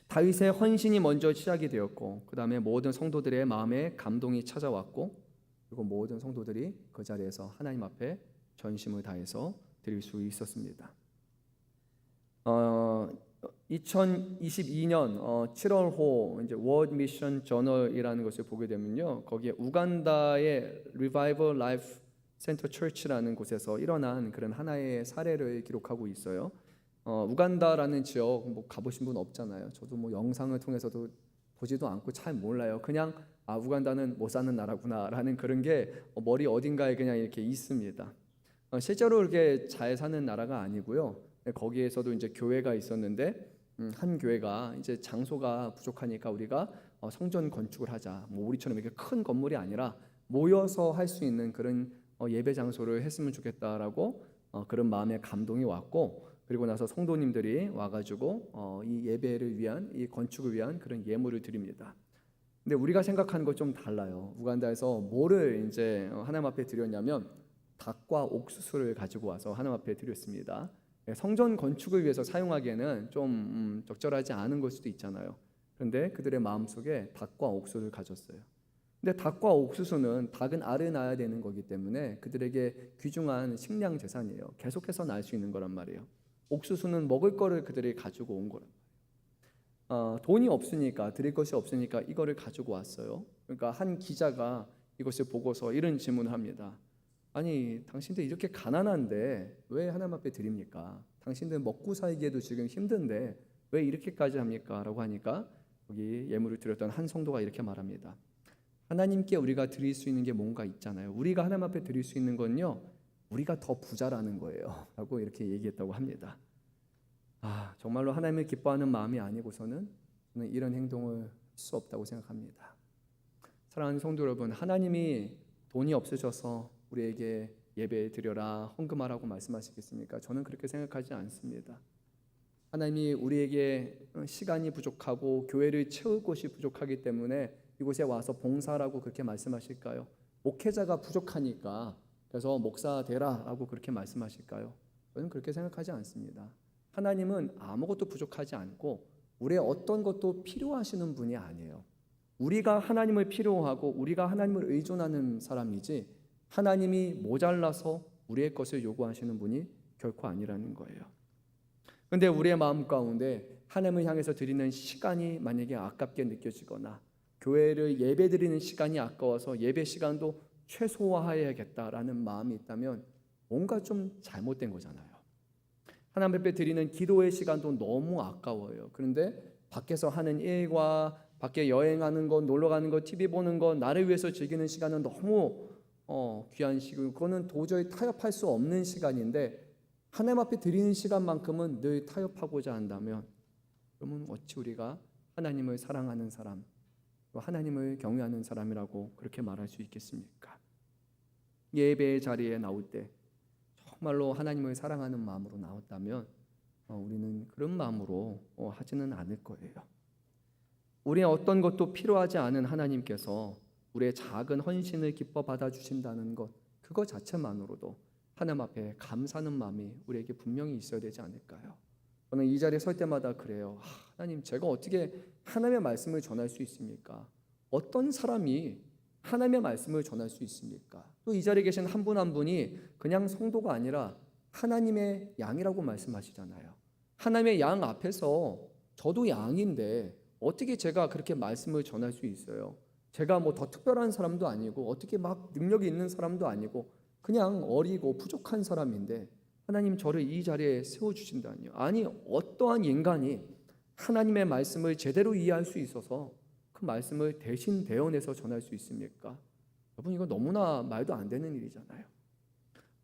다윗의 헌신이 먼저 시작이 되었고, 그 다음에 모든 성도들의 마음에 감동이 찾아왔고, 그리고 모든 성도들이 그 자리에서 하나님 앞에 전심을 다해서 드릴 수 있었습니다. 2022년 7월호 이제 월드 미션 저널이라는 것을 보게 되면요, 거기에 우간다의 Revival Life Center Church라는 곳에서 일어난 그런 하나의 사례를 기록하고 있어요. 우간다라는 지역 뭐 가보신 분 없잖아요. 저도 뭐 영상을 통해서도 보지도 않고 잘 몰라요. 그냥 우간다는 못 사는 나라구나라는 그런 게 머리 어딘가에 그냥 이렇게 있습니다. 실제로 그렇게 잘 사는 나라가 아니고요. 거기에서도 이제 교회가 있었는데 한 교회가 이제 장소가 부족하니까 우리가 성전 건축을 하자. 뭐 우리처럼 이렇게 큰 건물이 아니라 모여서 할 수 있는 그런 예배 장소를 했으면 좋겠다라고 그런 마음에 감동이 왔고, 그리고 나서 성도님들이 와가지고 이 예배를 위한, 이 건축을 위한 그런 예물을 드립니다. 근데 우리가 생각하는 것 좀 달라요. 우간다에서 뭐를 이제 하나님 앞에 드렸냐면 닭과 옥수수를 가지고 와서 하나님 앞에 드렸습니다. 성전 건축을 위해서 사용하기에는 좀 적절하지 않은 걸 수도 있잖아요. 그런데 그들의 마음속에 닭과 옥수수를 가졌어요. 근데 닭과 옥수수는, 닭은 알을 낳아야 되는 거기 때문에 그들에게 귀중한 식량 재산이에요. 계속해서 날 수 있는 거란 말이에요. 옥수수는 먹을 거를 그들이 가지고 온 거란 말이에요. 돈이 없으니까, 드릴 것이 없으니까 이거를 가지고 왔어요. 그러니까 한 기자가 이것을 보고서 이런 질문을 합니다. 아니, 당신들 이렇게 가난한데 왜 하나님 앞에 드립니까? 당신들 먹고 살기에도 지금 힘든데 왜 이렇게까지 합니까? 라고 하니까 여기 예물을 드렸던 한 성도가 이렇게 말합니다. 하나님께 우리가 드릴 수 있는 게 뭔가 있잖아요. 우리가 하나님 앞에 드릴 수 있는 건요, 우리가 더 부자라는 거예요 라고 이렇게 얘기했다고 합니다. 정말로 하나님을 기뻐하는 마음이 아니고서는 저는 이런 행동을 할 수 없다고 생각합니다. 사랑하는 성도 여러분, 하나님이 돈이 없으셔서 우리에게 예배 드려라, 헌금하라고 말씀하시겠습니까? 저는 그렇게 생각하지 않습니다. 하나님이 우리에게 시간이 부족하고 교회를 채울 곳이 부족하기 때문에 이곳에 와서 봉사라고 그렇게 말씀하실까요? 목회자가 부족하니까 그래서 목사 되라 라고 그렇게 말씀하실까요? 저는 그렇게 생각하지 않습니다. 하나님은 아무것도 부족하지 않고 우리의 어떤 것도 필요하시는 분이 아니에요. 우리가 하나님을 필요하고 우리가 하나님을 의존하는 사람이지, 하나님이 모자라서 우리의 것을 요구하시는 분이 결코 아니라는 거예요. 그런데 우리의 마음 가운데 하나님을 향해서 드리는 시간이 만약에 아깝게 느껴지거나 교회를 예배 드리는 시간이 아까워서 예배 시간도 최소화해야겠다라는 마음이 있다면 뭔가 좀 잘못된 거잖아요. 하나님 앞에 드리는 기도의 시간도 너무 아까워요. 그런데 밖에서 하는 일과 밖에 여행하는 것, 놀러 가는 것, TV 보는 것, 나를 위해서 즐기는 시간은 너무 귀한 시간, 그거는 도저히 타협할 수 없는 시간인데 하나님 앞에 드리는 시간만큼은 늘 타협하고자 한다면, 그러면 어찌 우리가 하나님을 사랑하는 사람, 또 하나님을 경외하는 사람이라고 그렇게 말할 수 있겠습니까? 예배의 자리에 나올 때 정말로 하나님을 사랑하는 마음으로 나왔다면 우리는 그런 마음으로 하지는 않을 거예요. 우리의 어떤 것도 필요하지 않은 하나님께서 우리의 작은 헌신을 기뻐 받아주신다는 것, 그거 자체만으로도 하나님 앞에 감사하는 마음이 우리에게 분명히 있어야 되지 않을까요? 저는 이 자리에 설 때마다 그래요. 하나님, 제가 어떻게 하나님의 말씀을 전할 수 있습니까? 어떤 사람이 하나님의 말씀을 전할 수 있습니까? 또 이 자리에 계신 한 분 한 분이 그냥 성도가 아니라 하나님의 양이라고 말씀하시잖아요. 하나님의 양 앞에서 저도 양인데 어떻게 제가 그렇게 말씀을 전할 수 있어요? 제가 뭐 더 특별한 사람도 아니고 어떻게 막 능력이 있는 사람도 아니고 그냥 어리고 부족한 사람인데 하나님 저를 이 자리에 세워주신다니요. 아니, 어떠한 인간이 하나님의 말씀을 제대로 이해할 수 있어서 그 말씀을 대신 대언해서 전할 수 있습니까? 여러분, 이거 너무나 말도 안 되는 일이잖아요.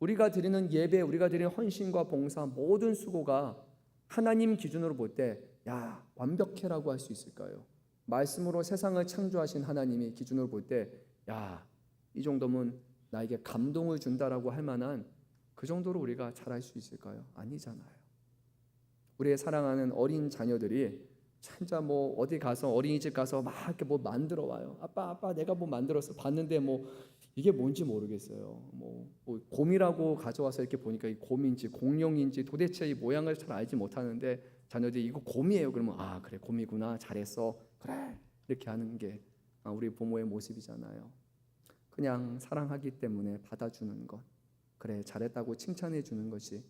우리가 드리는 예배, 우리가 드리는 헌신과 봉사, 모든 수고가 하나님 기준으로 볼 때 야, 완벽해라고 할 수 있을까요? 말씀으로 세상을 창조하신 하나님이 기준으로 볼 때 야, 이 정도면 나에게 감동을 준다라고 할 만한 그 정도로 우리가 잘할 수 있을까요? 아니잖아요. 우리의 사랑하는 어린 자녀들이 진짜 뭐 어디 가서 어린이집 가서 막 이렇게 뭐 만들어 와요. 아빠 내가 뭐 만들었어. 봤는데 뭐 이게 뭔지 모르겠어요. 뭐 곰이라고 가져와서 이렇게 보니까 이 곰인지 공룡인지 도대체 이 모양을 잘 알지 못하는데 자녀들이 이거 곰이에요. 그러면 아, 그래, 곰이구나, 잘했어, 그래, 이렇게 하는 게 우리 부모의 모습이잖아요. 그냥 사랑하기 때문에 받아주는 것, 그래 잘했다고 칭찬해 주는 것이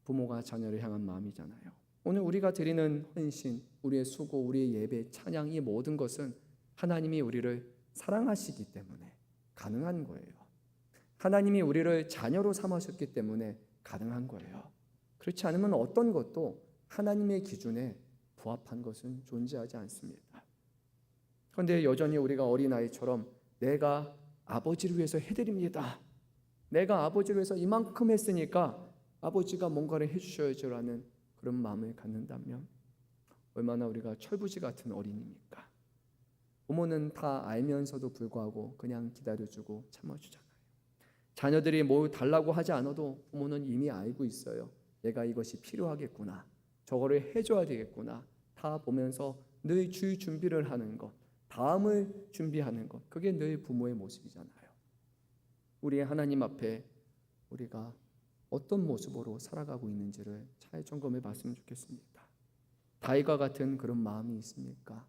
부모가 자녀를 향한 마음이잖아요. 오늘 우리가 드리는 헌신, 우리의 수고, 우리의 예배, 찬양, 이 모든 것은 하나님이 우리를 사랑하시기 때문에 가능한 거예요. 하나님이 우리를 자녀로 삼으셨기 때문에 가능한 거예요. 그렇지 않으면 어떤 것도 하나님의 기준에 부합한 것은 존재하지 않습니다. 그런데 여전히 우리가 어린아이처럼 내가 아버지를 위해서 해드립니다, 내가 아버지를 위해서 이만큼 했으니까 아버지가 뭔가를 해주셔야죠라는 그런 마음을 갖는다면 얼마나 우리가 철부지 같은 어린이입니까? 부모는 다 알면서도 불구하고 그냥 기다려주고 참아주잖아요. 자녀들이 뭐 달라고 하지 않아도 부모는 이미 알고 있어요. 얘가 이것이 필요하겠구나, 저거를 해줘야 되겠구나, 다 보면서 늘 주의 준비를 하는 것, 다음을 준비하는 것, 그게 늘 부모의 모습이잖아요. 우리의 하나님 앞에 우리가 어떤 모습으로 살아가고 있는지를 잘 점검해 봤으면 좋겠습니다. 다윗과 같은 그런 마음이 있습니까?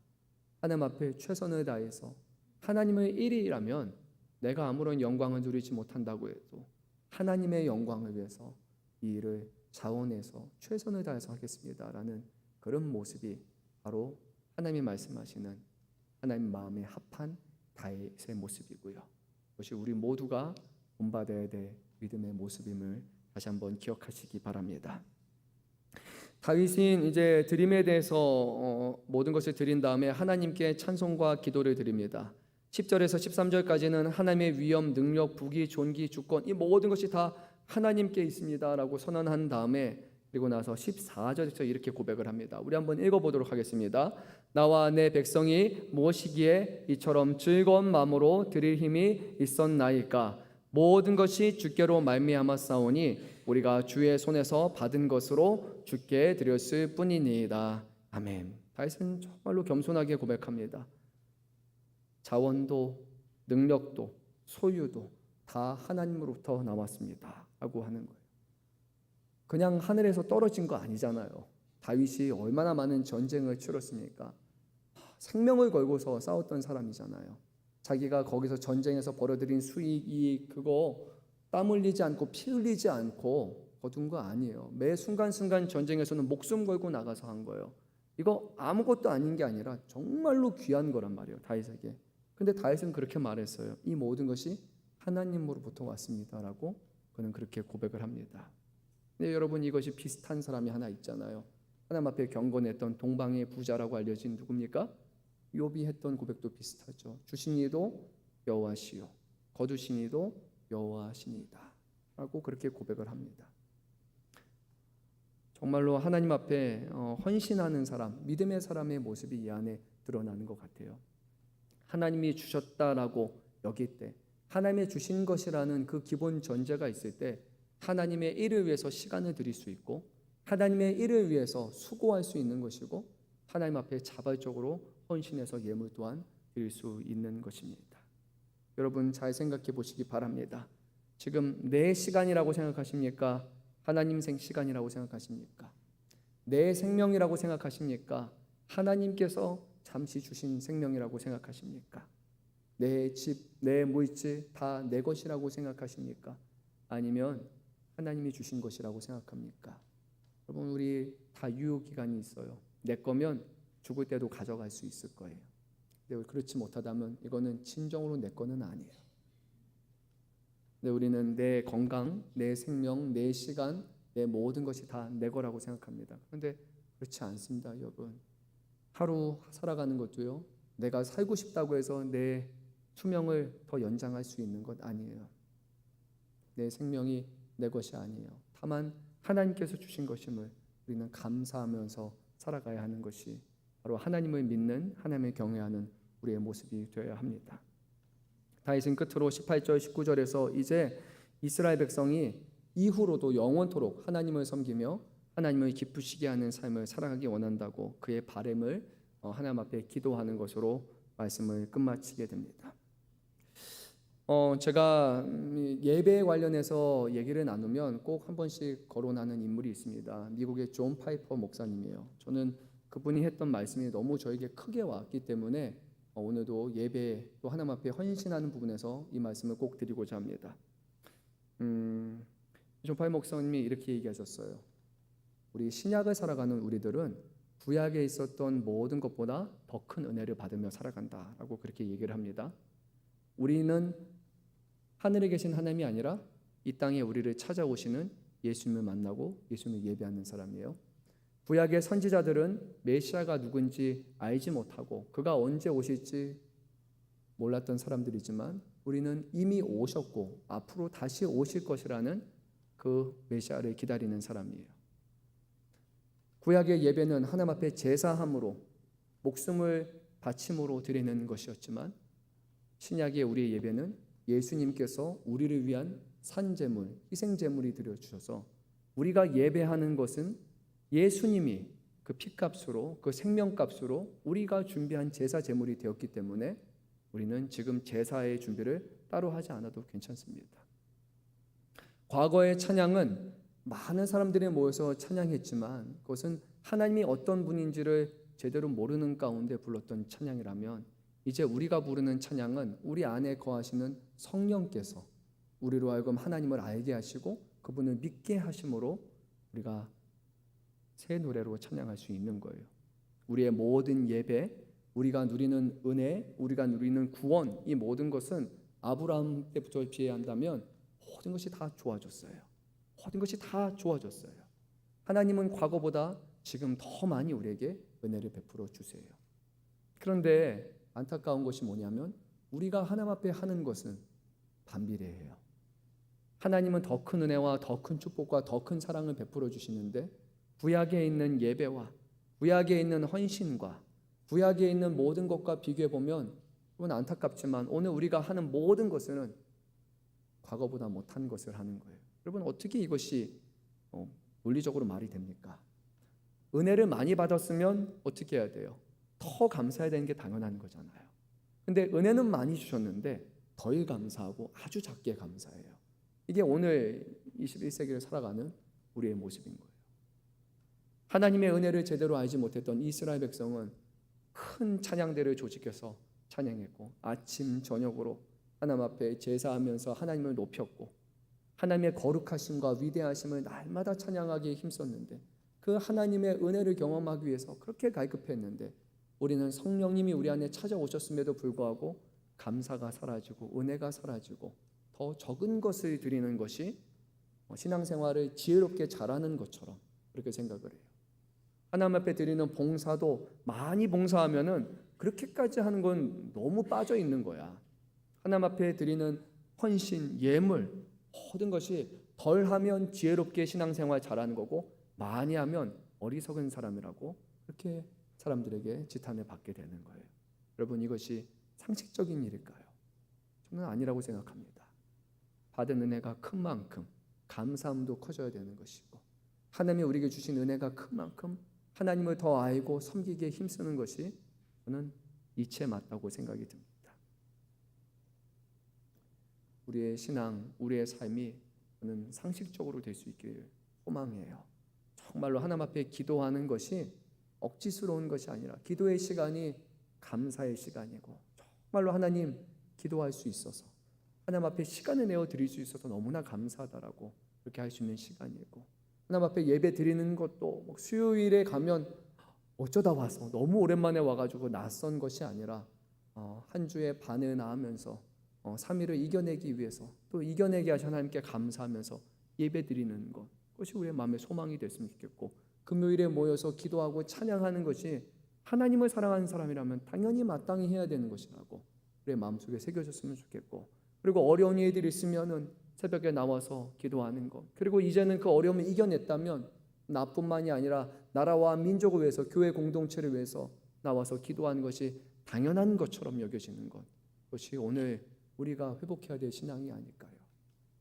하나님 앞에 최선을 다해서 하나님의 일이라면 내가 아무런 영광을 누리지 못한다고 해도 하나님의 영광을 위해서 이 일을 자원해서 최선을 다해서 하겠습니다라는 그런 모습이 바로 하나님이 말씀하시는 하나님 마음에 합한 다윗의 모습이고요. 그것이 우리 모두가 본받아야 될 믿음의 모습임을 다시 한번 기억하시기 바랍니다. 다윗은 이제 드림에 대해서 모든 것을 드린 다음에 하나님께 찬송과 기도를 드립니다. 10절에서 13절까지는 하나님의 위엄, 능력, 부귀, 존귀, 주권, 이 모든 것이 다 하나님께 있습니다라고 선언한 다음에 그리고 나서 14절에서 이렇게 고백을 합니다. 우리 한번 읽어보도록 하겠습니다. 나와 내 백성이 무엇이기에 이처럼 즐거운 마음으로 드릴 힘이 있었나이까? 모든 것이 주께로 말미암아 싸우니 우리가 주의 손에서 받은 것으로 주께 드렸을 뿐이니이다. 아멘. 다윗은 정말로 겸손하게 고백합니다. 자원도 능력도 소유도 다 하나님으로부터 나왔습니다 라고 하는 거예요. 그냥 하늘에서 떨어진 거 아니잖아요. 다윗이 얼마나 많은 전쟁을 치렀습니까? 생명을 걸고서 싸웠던 사람이잖아요. 자기가 거기서 전쟁에서 벌어들인 수익, 이익, 그거 땀 흘리지 않고 피 흘리지 않고 거둔 거 아니에요. 매 순간순간 전쟁에서는 목숨 걸고 나가서 한 거예요. 이거 아무것도 아닌 게 아니라 정말로 귀한 거란 말이에요, 다윗에게. 근데 다윗은 그렇게 말했어요. 이 모든 것이 하나님으로부터 왔습니다라고 그는 그렇게 고백을 합니다. 근데 여러분, 이것이 비슷한 사람이 하나 있잖아요. 하나님 앞에 경건했던 동방의 부자라고 알려진 누굽니까? 욥이 했던 고백도 비슷하죠. 주신 이도 여호와시요 거두신 이도 여호와시니이다 라고 그렇게 고백을 합니다. 정말로 하나님 앞에 헌신하는 사람, 믿음의 사람의 모습이 이 안에 드러나는 것 같아요. 하나님이 주셨다라고 여길 때, 하나님이 주신 것이라는 그 기본 전제가 있을 때 하나님의 일을 위해서 시간을 드릴 수 있고 하나님의 일을 위해서 수고할 수 있는 것이고 하나님 앞에 자발적으로 헌신해서 예물 또한 드릴 수 있는 것입니다. 여러분 잘 생각해 보시기 바랍니다. 지금 내 시간이라고 생각하십니까? 하나님 시간이라고 생각하십니까? 내 생명이라고 생각하십니까? 하나님께서 잠시 주신 생명이라고 생각하십니까? 내 집, 내 물질 다 내 것이라고 생각하십니까? 아니면 하나님이 주신 것이라고 생각합니까? 여러분 우리 다 유효기간이 있어요. 내 거면 죽을 때도 가져갈 수 있을 거예요. 근데 그렇지 못하다면 이거는 진정으로 내 거는 아니에요. 근데 우리는 내 건강, 내 생명, 내 시간, 내 모든 것이 다 내 거라고 생각합니다. 그런데 그렇지 않습니다, 여러분. 하루 살아가는 것도요, 내가 살고 싶다고 해서 내 수명을 더 연장할 수 있는 것 아니에요. 내 생명이 내 것이 아니에요. 다만 하나님께서 주신 것임을 우리는 감사하면서 살아가야 하는 것이 바로 하나님을 믿는, 하나님을 경외하는 우리의 모습이 되어야 합니다. 다윗은 끝으로 18절 19절에서 이제 이스라엘 백성이 이후로도 영원토록 하나님을 섬기며 하나님을 기쁘시게 하는 삶을 살아가기 원한다고 그의 바람을 하나님 앞에 기도하는 것으로 말씀을 끝마치게 됩니다. 제가 예배에 관련해서 얘기를 나누면 꼭 한 번씩 거론하는 인물이 있습니다. 미국의 존 파이퍼 목사님이에요. 저는 그분이 했던 말씀이 너무 저에게 크게 왔기 때문에 오늘도 예배 또 하나님 앞에 헌신하는 부분에서 이 말씀을 꼭 드리고자 합니다. 존 파이퍼 목사님이 이렇게 얘기하셨어요. 우리 신약을 살아가는 우리들은 구약에 있었던 모든 것보다 더 큰 은혜를 받으며 살아간다라고 그렇게 얘기를 합니다. 우리는 하늘에 계신 하나님이 아니라 이 땅에 우리를 찾아오시는 예수님을 만나고 예수님을 예배하는 사람이에요. 구약의 선지자들은 메시아가 누군지 알지 못하고 그가 언제 오실지 몰랐던 사람들이지만 우리는 이미 오셨고 앞으로 다시 오실 것이라는 그 메시아를 기다리는 사람이에요. 구약의 예배는 하나님 앞에 제사함으로 목숨을 바침으로 드리는 것이었지만 신약의 우리의 예배는 예수님께서 우리를 위한 산제물, 희생제물이 드려주셔서 우리가 예배하는 것은 예수님이 그 피값으로 그 생명값으로 우리가 준비한 제사 제물이 되었기 때문에 우리는 지금 제사의 준비를 따로 하지 않아도 괜찮습니다. 과거의 찬양은 많은 사람들이 모여서 찬양했지만 그것은 하나님이 어떤 분인지를 제대로 모르는 가운데 불렀던 찬양이라면 이제 우리가 부르는 찬양은 우리 안에 거하시는 성령께서 우리로 하여금 하나님을 알게 하시고 그분을 믿게 하심으로 우리가 새 노래로 찬양할 수 있는 거예요. 우리의 모든 예배, 우리가 누리는 은혜, 우리가 누리는 구원, 이 모든 것은 아브라함 때부터 비해한다면 모든 것이 다 좋아졌어요. 모든 것이 다 좋아졌어요. 하나님은 과거보다 지금 더 많이 우리에게 은혜를 베풀어 주세요. 그런데 안타까운 것이 뭐냐면 우리가 하나님 앞에 하는 것은 반비례해요. 하나님은 더 큰 은혜와 더 큰 축복과 더 큰 사랑을 베풀어 주시는데 구약에 있는 예배와 구약에 있는 헌신과 구약에 있는 모든 것과 비교해 보면 그건 안타깝지만 오늘 우리가 하는 모든 것은 과거보다 못한 것을 하는 거예요. 여러분 어떻게 이것이 논리적으로 말이 됩니까? 은혜를 많이 받았으면 어떻게 해야 돼요? 더 감사해야 되는 게 당연한 거잖아요. 근데 은혜는 많이 주셨는데 덜 감사하고 아주 작게 감사해요. 이게 오늘 21세기를 살아가는 우리의 모습인 거예요. 하나님의 은혜를 제대로 알지 못했던 이스라엘 백성은 큰 찬양대를 조직해서 찬양했고 아침 저녁으로 하나님 앞에 제사하면서 하나님을 높였고 하나님의 거룩하심과 위대하심을 날마다 찬양하기에 힘썼는데 그 하나님의 은혜를 경험하기 위해서 그렇게 갈급했는데 우리는 성령님이 우리 안에 찾아오셨음에도 불구하고 감사가 사라지고 은혜가 사라지고 더 적은 것을 드리는 것이 신앙생활을 지혜롭게 잘하는 것처럼 그렇게 생각을 해요. 하나님 앞에 드리는 봉사도 많이 봉사하면은 그렇게까지 하는 건 너무 빠져 있는 거야. 하나님 앞에 드리는 헌신, 예물 모든 것이 덜하면 지혜롭게 신앙생활 잘하는 거고 많이 하면 어리석은 사람이라고 그렇게 사람들에게 지탄을 받게 되는 거예요. 여러분, 이것이 상식적인 일일까요? 저는 아니라고 생각합니다. 받은 은혜가 큰 만큼 감사함도 커져야 되는 것이고, 하나님이 우리에게 주신 은혜가 큰 만큼 하나님을 더 알고 섬기기에 힘쓰는 것이 저는 이치에 맞다고 생각이 듭니다. 우리의 신앙, 우리의 삶이 저는 상식적으로 될 수 있기를 소망해요. 정말로 하나님 앞에 기도하는 것이 억지스러운 것이 아니라 기도의 시간이 감사의 시간이고, 정말로 하나님 기도할 수 있어서 하나님 앞에 시간을 내어 드릴 수 있어서 너무나 감사하다라고 그렇게 할 수 있는 시간이고, 하나님 앞에 예배 드리는 것도 수요일에 가면 어쩌다 와서 너무 오랜만에 와가지고 낯선 것이 아니라 한 주에 반을 나으면서 3일을 이겨내기 위해서 또 이겨내게 하신 하나님께 감사하면서 예배 드리는 것, 그것이 우리의 마음의 소망이 됐으면 좋겠고, 금요일에 모여서 기도하고 찬양하는 것이 하나님을 사랑하는 사람이라면 당연히 마땅히 해야 되는 것이라고 우리의 마음속에 새겨졌으면 좋겠고, 그리고 어려운 일들이 있으면은 새벽에 나와서 기도하는 것, 그리고 이제는 그 어려움을 이겨냈다면 나뿐만이 아니라 나라와 민족을 위해서, 교회 공동체를 위해서 나와서 기도하는 것이 당연한 것처럼 여겨지는 것, 그것이 오늘 우리가 회복해야 될 신앙이 아닐까요?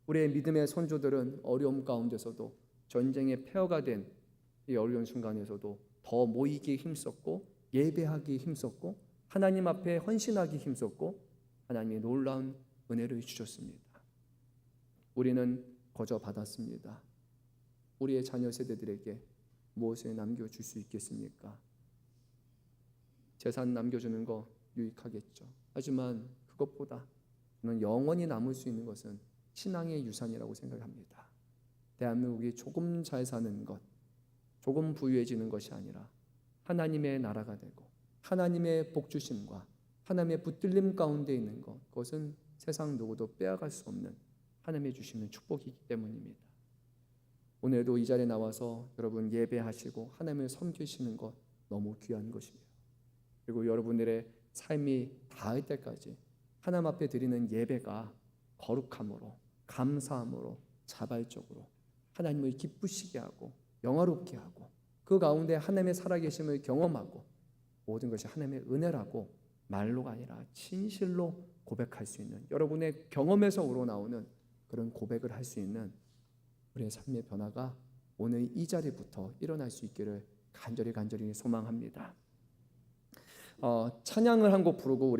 우리의 믿음의 선조들은 어려움 가운데서도, 전쟁의 폐허가 된 이 어려운 순간에서도 더 모이기에 힘썼고, 예배하기에 힘썼고, 하나님 앞에 헌신하기에 힘썼고, 하나님의 놀라운 은혜를 주셨습니다. 우리는 거저 받았습니다. 우리의 자녀 세대들에게 무엇을 남겨줄 수 있겠습니까? 재산 남겨주는 거 유익하겠죠. 하지만 그것보다 저는 영원히 남을 수 있는 것은 신앙의 유산이라고 생각합니다. 대한민국이 조금 잘 사는 것, 조금 부유해지는 것이 아니라 하나님의 나라가 되고 하나님의 복주심과 하나님의 붙들림 가운데 있는 것, 그것은 세상 누구도 빼앗갈 수 없는 하나님의 주시는 축복이기 때문입니다. 오늘도 이 자리에 나와서 여러분 예배하시고 하나님을 섬기시는 것 너무 귀한 것입니다. 그리고 여러분들의 삶이 닿을 때까지 하나님 앞에 드리는 예배가 거룩함으로, 감사함으로, 자발적으로 하나님을 기쁘시게 하고 영화롭게 하고, 그 가운데 하나님의 살아계심을 경험하고, 모든 것이 하나님의 은혜라고 말로가 아니라 진실로 고백할 수 있는, 여러분의 경험에서 우러나오는 그런 고백을 할 수 있는 우리의 삶의 변화가 오늘 이 자리부터 일어날 수 있기를 간절히 소망합니다. 찬양을 한 곡 부르고 우리